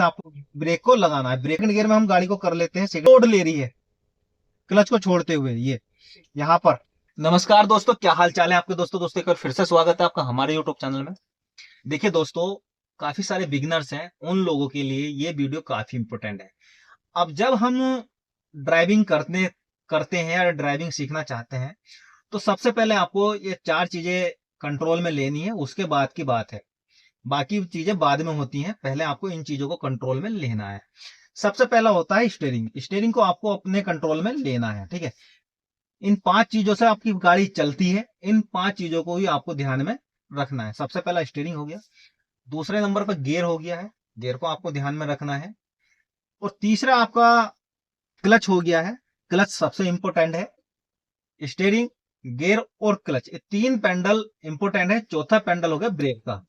आपको ब्रेक को लगाना है। ब्रेक गियर में हम गाड़ी को कर लेते हैं, लोड ले रही है क्लच को छोड़ते हुए ये यहाँ पर। नमस्कार दोस्तों, क्या हाल चाल है आपके दोस्तों एक बार फिर से स्वागत है आपका हमारे यूट्यूब चैनल में। देखिए दोस्तों, काफी सारे बिगिनर्स हैं, उन लोगों के लिए ये वीडियो काफी इंपॉर्टेंट है। अब जब हम ड्राइविंग करते हैं या ड्राइविंग सीखना चाहते हैं तो सबसे पहले आपको ये 4 चीजें कंट्रोल में लेनी है, उसके बाद की बात है, बाकी चीजें बाद में होती हैं। पहले आपको इन चीजों को कंट्रोल में लेना है। सबसे पहला होता है स्टीयरिंग। स्टीयरिंग को आपको अपने कंट्रोल में लेना है, ठीक है। इन 5 चीजों से आपकी गाड़ी चलती है, इन 5 चीजों को ही आपको ध्यान में रखना है। सबसे पहला स्टीयरिंग हो गया, दूसरे नंबर पर गियर हो गया है, गियर को आपको ध्यान में रखना है, और तीसरा आपका क्लच हो गया है। क्लच सबसे इंपॉर्टेंट है। स्टीयरिंग, गियर और क्लच, ये 3 पेंडल इंपॉर्टेंट है। चौथा पेंडल हो गया ब्रेक का।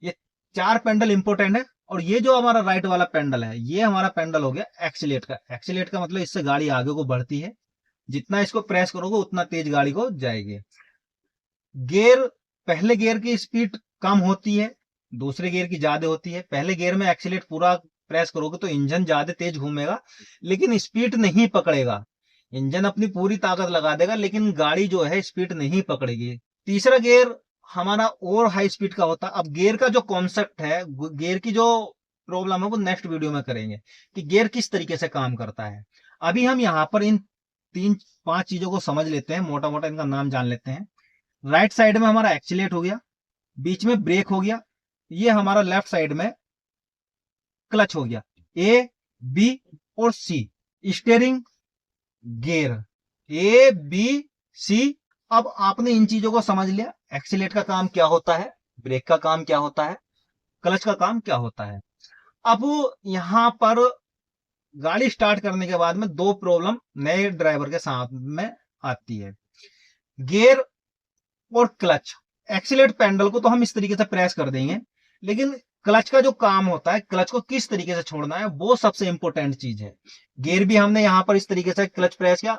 ये 4 पेंडल इंपॉर्टेंट है। और ये जो हमारा राइट वाला पेंडल है, ये हमारा पेंडल हो गया एक्सीलेट का। एक्सीलेट का मतलब इससे गाड़ी आगे को बढ़ती है, जितना इसको प्रेस करोगे उतना तेज गाड़ी को जाएगी। गियर, पहले गियर की स्पीड कम होती है, दूसरे गियर की ज्यादा होती है। पहले गियर में एक्सीलेट पूरा प्रेस करोगे तो इंजन ज्यादा तेज घूमेगा, लेकिन स्पीड नहीं पकड़ेगा। इंजन अपनी पूरी ताकत लगा देगा, लेकिन गाड़ी जो है स्पीड नहीं पकड़ेगी। तीसरा गियर हमारा और हाई स्पीड का होता है। अब गियर का जो कॉन्सेप्ट है, गियर की जो प्रॉब्लम है, वो नेक्स्ट वीडियो में करेंगे कि गियर किस तरीके से काम करता है। अभी हम यहाँ पर इन 3-5 चीजों को समझ लेते हैं, मोटा मोटा इनका नाम जान लेते हैं। राइट साइड में हमारा एक्सीलेट हो गया, बीच में ब्रेक हो गया, ये हमारा लेफ्ट साइड में क्लच हो गया। ए, बी और C, steering, gear, A B C. अब आपने इन चीजों को समझ लिया। एक्सीलेट का काम क्या होता है, ब्रेक का काम क्या होता है, क्लच का काम क्या होता है। अब यहां पर गाड़ी स्टार्ट करने के बाद में 2 प्रॉब्लम नए ड्राइवर के साथ में आती है, गियर और क्लच। एक्सीलेट पेंडल को तो हम इस तरीके से प्रेस कर देंगे, लेकिन क्लच का जो काम होता है, क्लच को किस तरीके से छोड़ना है, वो सबसे इंपॉर्टेंट चीज है। गियर भी हमने यहां पर इस तरीके से क्लच प्रेस किया,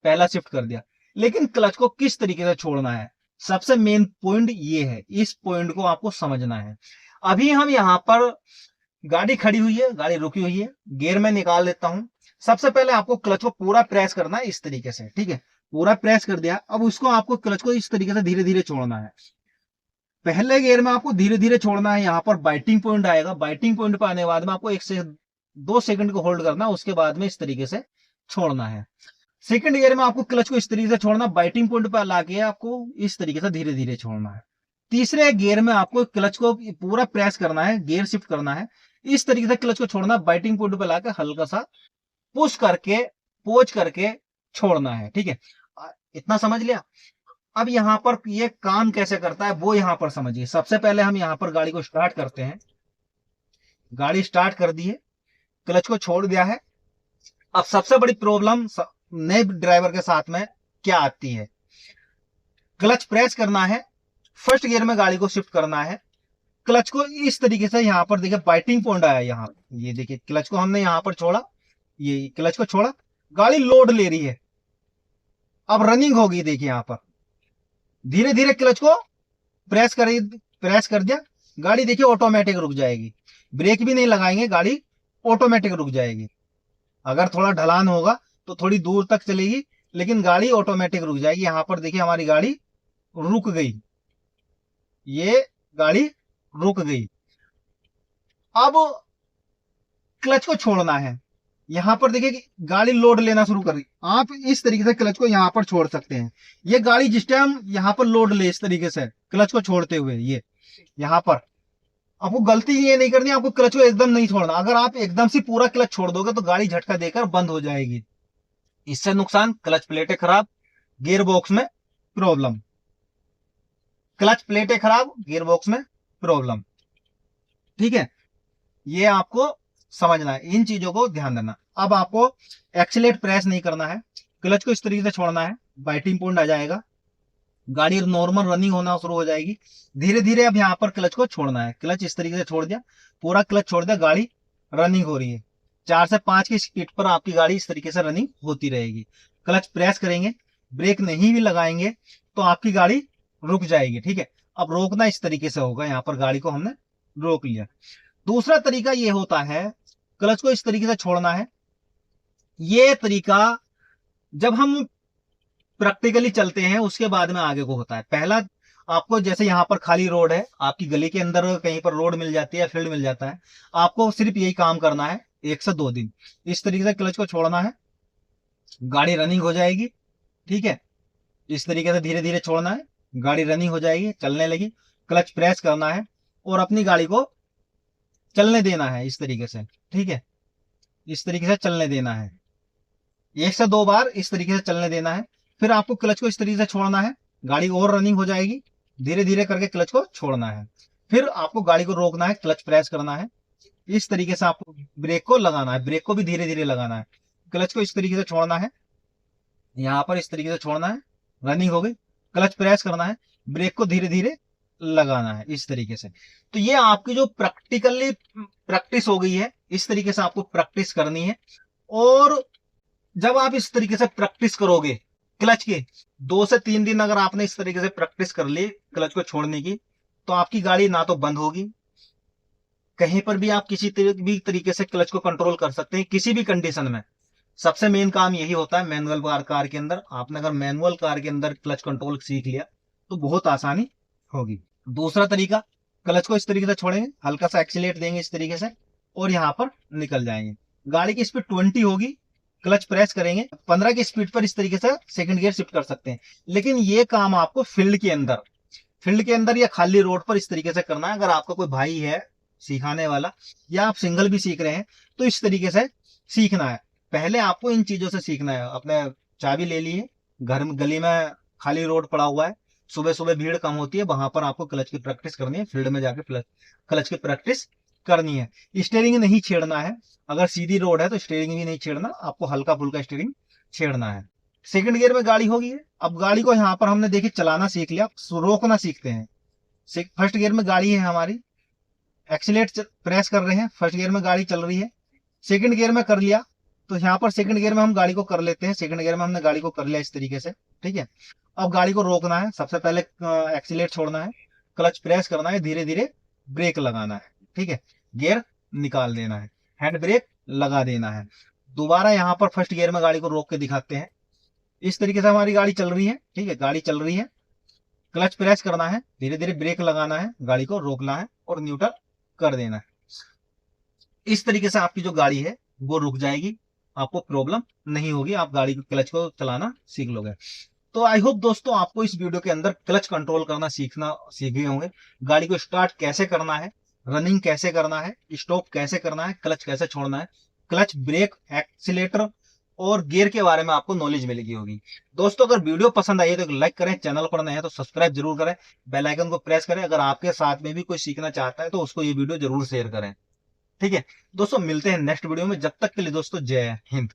पहला शिफ्ट कर दिया, लेकिन क्लच को किस तरीके से छोड़ना है, सबसे मेन पॉइंट ये है। इस पॉइंट को आपको समझना है। अभी हम यहां पर, गाड़ी खड़ी हुई है, गाड़ी रुकी हुई है, गियर में निकाल लेता हूं। सबसे पहले आपको क्लच को पूरा प्रेस करना है इस तरीके से, ठीक है। पूरा प्रेस कर दिया। अब उसको आपको क्लच को इस तरीके से धीरे धीरे छोड़ना है। पहले गियर में आपको धीरे धीरे छोड़ना है, यहां पर बाइटिंग पॉइंट आएगा। बाइटिंग पॉइंट पर आने के बाद में आपको 1 से 2 सेकंड को होल्ड करना है, उसके बाद में इस तरीके से छोड़ना है। सेकंड गियर में आपको क्लच को इस तरीके से छोड़ना, बाइटिंग पॉइंट पर लाके आपको इस तरीके से धीरे धीरे छोड़ना है। तीसरे गियर में आपको क्लच को पूरा प्रेस करना है, गियर शिफ्ट करना है, इस तरीके से क्लच को छोड़ना, बाइटिंग पॉइंट पर लाकर हल्का सा पुश करके, पोज करके छोड़ना है, ठीक है। इतना समझ लिया। अब यहां पर ये काम कैसे करता है वो यहां पर समझिए। सबसे पहले हम यहां पर गाड़ी को स्टार्ट करते हैं। गाड़ी स्टार्ट कर दी है, क्लच को छोड़ दिया है। अब सबसे बड़ी प्रॉब्लम नए ड्राइवर के साथ में क्या आती है, क्लच प्रेस करना है, फर्स्ट गियर में गाड़ी को शिफ्ट करना है, क्लच को इस तरीके से, यहां पर देखिए बाइटिंग पॉइंट आया, यहां ये देखिए क्लच को हमने यहां पर छोड़ा, ये क्लच को छोड़ा, गाड़ी लोड ले रही है। अब रनिंग होगी, देखिए यहां पर धीरे धीरे क्लच को प्रेस कर दिया, गाड़ी देखिए ऑटोमेटिक रुक जाएगी। ब्रेक भी नहीं लगाएंगे, गाड़ी ऑटोमेटिक रुक जाएगी। अगर थोड़ा ढलान होगा तो थोड़ी दूर तक चलेगी, लेकिन गाड़ी ऑटोमेटिक रुक जाएगी। यहां पर देखिए हमारी गाड़ी रुक गई, ये गाड़ी रुक गई। अब क्लच को छोड़ना है। यहां पर देखिए कि गाड़ी लोड लेना शुरू कर रही, आप इस तरीके से क्लच को यहां पर छोड़ सकते हैं। ये गाड़ी जिस टाइम यहां पर लोड ले, इस तरीके से क्लच को छोड़ते हुए, ये यहां पर आपको गलती ये नहीं करनी, आपको क्लच को एकदम नहीं छोड़ना। अगर आप एकदम से पूरा क्लच छोड़ दोगे तो गाड़ी झटका देकर बंद हो जाएगी। इससे नुकसान, क्लच प्लेटें खराब, गियर बॉक्स में प्रॉब्लम। क्लच प्लेटें खराब, गियर बॉक्स में प्रॉब्लम, ठीक है। ये आपको समझना है, इन चीजों को ध्यान देना। अब आपको एक्सीलेट प्रेस नहीं करना है, क्लच को इस तरीके से छोड़ना है, बाइटिंग पॉइंट आ जाएगा, गाड़ी नॉर्मल रनिंग होना शुरू हो जाएगी। धीरे धीरे अब यहां पर क्लच को छोड़ना है, क्लच इस तरीके से छोड़ दिया, पूरा क्लच छोड़ दिया, गाड़ी रनिंग हो रही है। 4 से 5 की स्पीड पर आपकी गाड़ी इस तरीके से रनिंग होती रहेगी। क्लच प्रेस करेंगे, ब्रेक नहीं भी लगाएंगे तो आपकी गाड़ी रुक जाएगी, ठीक है। अब रोकना इस तरीके से होगा, यहां पर गाड़ी को हमने रोक लिया। दूसरा तरीका ये होता है, क्लच को इस तरीके से छोड़ना है। ये तरीका जब हम प्रैक्टिकली चलते हैं उसके बाद में आगे को होता है। पहला, आपको जैसे यहां पर खाली रोड है, आपकी गली के अंदर कहीं पर रोड मिल जाती है, फील्ड मिल जाता है, आपको सिर्फ यही काम करना है 1 से 2 दिन। इस तरीके से क्लच को छोड़ना है, गाड़ी रनिंग हो जाएगी। ठीक है, इस तरीके से धीरे धीरे छोड़ना है, गाड़ी रनिंग हो जाएगी, चलने लगी। क्लच प्रेस करना है और अपनी गाड़ी को चलने देना है इस तरीके से। ठीक है, इस तरीके से चलने देना है, 1 से 2 बार इस तरीके से चलने देना है। फिर आपको क्लच को इस तरीके से छोड़ना है, गाड़ी और रनिंग हो जाएगी, धीरे धीरे करके क्लच को छोड़ना है। फिर आपको गाड़ी को रोकना है, क्लच प्रेस करना है, इस तरीके से आपको ब्रेक को लगाना है, ब्रेक को भी धीरे धीरे लगाना है। क्लच को इस तरीके से छोड़ना है, यहां पर इस तरीके से छोड़ना है, रनिंग हो गई, क्लच प्रेस करना है, ब्रेक को धीरे धीरे लगाना है इस तरीके से। तो ये आपकी जो प्रैक्टिकली प्रैक्टिस हो गई है, इस तरीके से आपको प्रैक्टिस करनी है। और जब आप इस तरीके से प्रैक्टिस करोगे क्लच के 2 से 3 दिन अगर आपने इस तरीके से प्रैक्टिस कर ली क्लच को छोड़ने की, तो आपकी गाड़ी ना तो बंद होगी, कहीं पर भी आप किसी भी तरीके से क्लच को कंट्रोल कर सकते हैं किसी भी कंडीशन में। सबसे मेन काम यही होता है मैनुअल कार के अंदर। आपने अगर मैनुअल कार के अंदर क्लच कंट्रोल सीख लिया तो बहुत आसानी होगी। दूसरा तरीका, क्लच को इस तरीके से छोड़ेंगे, हल्का सा एक्सीलेट देंगे इस तरीके से और यहां पर निकल जाएंगे। गाड़ी की स्पीड 20 होगी, क्लच प्रेस करेंगे, 15 की स्पीड पर इस तरीके से सेकंड गियर शिफ्ट कर सकते हैं। लेकिन ये काम आपको फील्ड के अंदर या खाली रोड पर इस तरीके से करना है। अगर आपका कोई भाई है सिखाने वाला या आप सिंगल भी सीख रहे हैं तो इस तरीके से सीखना है। पहले आपको इन चीजों से सीखना है। अपने चाबी ले लिए, घर में गली में खाली रोड पड़ा हुआ है, सुबह सुबह भीड़ कम होती है, वहां पर आपको क्लच की प्रैक्टिस करनी है, फील्ड में जाके क्लच की प्रैक्टिस करनी है। स्टीयरिंग नहीं छेड़ना है, अगर सीधी रोड है तो स्टीयरिंग भी नहीं छेड़ना, आपको हल्का फुल्का स्टीयरिंग छेड़ना है। सेकंड गियर में गाड़ी होगी, अब गाड़ी को यहाँ पर हमने देखिए चलाना सीख लिया, रोकना सीखते हैं। फर्स्ट गियर में गाड़ी है हमारी, एक्सीलेट प्रेस कर रहे हैं, फर्स्ट गियर में गाड़ी चल रही है। सेकंड गियर में कर लिया तो यहाँ पर सेकंड गियर में हम गाड़ी को कर लेते हैं, सेकंड गियर में हमने गाड़ी को कर लिया इस तरीके से। ठीक है, अब गाड़ी को रोकना है, सबसे पहले एक्सीलेट छोड़ना है, क्लच प्रेस करना है, धीरे धीरे ब्रेक लगाना है। ठीक है, गियर निकाल देना है, हैंड ब्रेक लगा देना है। दोबारा यहाँ पर फर्स्ट गियर में गाड़ी को रोक के दिखाते हैं। इस तरीके से हमारी गाड़ी चल रही है। ठीक है, गाड़ी चल रही है, क्लच प्रेस करना है, धीरे धीरे ब्रेक लगाना है, गाड़ी को रोकना है और न्यूट्रल कर देना है। इस तरीके से आपकी जो गाड़ी है वो रुक जाएगी, आपको प्रॉब्लम नहीं होगी, आप गाड़ी को क्लच को चलाना सीख लोगे। तो आई होप दोस्तों आपको इस वीडियो के अंदर क्लच कंट्रोल करना सीख गए होंगे। गाड़ी को स्टार्ट कैसे करना है, रनिंग कैसे करना है, स्टॉप कैसे करना है, क्लच कैसे छोड़ना है, क्लच, ब्रेक, एक्सीलेटर और गियर के बारे में आपको नॉलेज मिलेगी होगी। दोस्तों अगर वीडियो पसंद आई है तो लाइक करें, चैनल पर नए हैं तो सब्सक्राइब जरूर करें, बेल आइकन को प्रेस करें। अगर आपके साथ में भी कोई सीखना चाहता है तो उसको ये वीडियो जरूर शेयर करें। ठीक है दोस्तों, मिलते हैं नेक्स्ट वीडियो में, जब तक के लिए दोस्तों जय हिंद।